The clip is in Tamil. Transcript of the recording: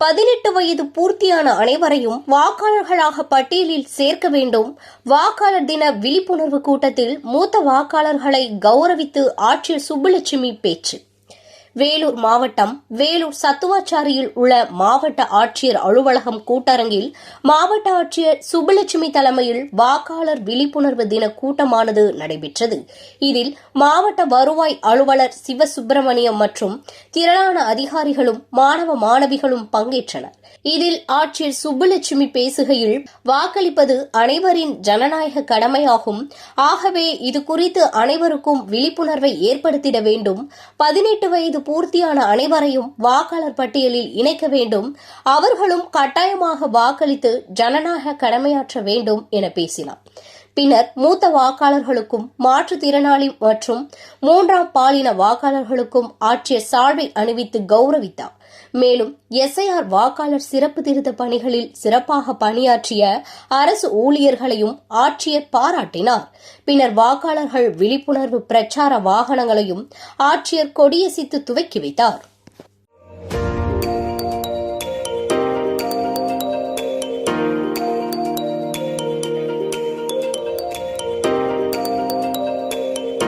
18 வயது பூர்த்தியான அனைவரையும் வாக்காளர்களாக பட்டியலில் சேர்க்க வேண்டும். வாக்காளர் தின விழிப்புணர்வு கூட்டத்தில் மூத்த வாக்காளர்களை கௌரவித்து ஆட்சியர் சுப்புலட்சுமி பேச்சு. வேலூர் மாவட்டம் வேலூர் சத்துவாச்சாரியில் உள்ள மாவட்ட ஆட்சியர் அலுவலகம் கூட்டரங்கில் மாவட்ட ஆட்சியர் சுப்புலட்சுமி தலைமையில் வாக்காளர் விழிப்புணர்வு தின கூட்டமானது நடைபெற்றது. இதில் மாவட்ட வருவாய் அலுவலர் சிவசுப்பிரமணியம் மற்றும் திரளான அதிகாரிகளும் மாணவ மாணவிகளும் பங்கேற்றனர். இதில் ஆட்சியர் சுப்புலட்சுமி பேசுகையில், வாக்களிப்பது அனைவரின் ஜனநாயக கடமையாகும். ஆகவே இது குறித்து அனைவருக்கும் விழிப்புணர்வை ஏற்படுத்திட வேண்டும். 18 வயது பூர்த்தியான அனைவரையும் வாக்காளர் பட்டியலில் இணைக்க வேண்டும். அவர்களும் கட்டாயமாக வாக்களித்து ஜனநாயக கடமையாற்ற வேண்டும் என பேசினார். பின்னர் மூத்த வாக்காளர்களுக்கும் மாற்றுத்திறனாளி மற்றும் 3ஆம் பாலின வாக்காளர்களுக்கும் ஆட்சியர் சால்வை அணிவித்து கௌரவித்தார். மேலும் SIR வாக்காளர் சிறப்பு திருத்த பணிகளில் சிறப்பாக பணியாற்றிய அரசு ஊழியர்களையும் ஆட்சியர் பாராட்டினார். பின்னர் வாக்காளர்கள் விழிப்புணர்வு பிரச்சார வாகனங்களையும் ஆட்சியர் கொடியசைத்து துவக்கி வைத்தார்.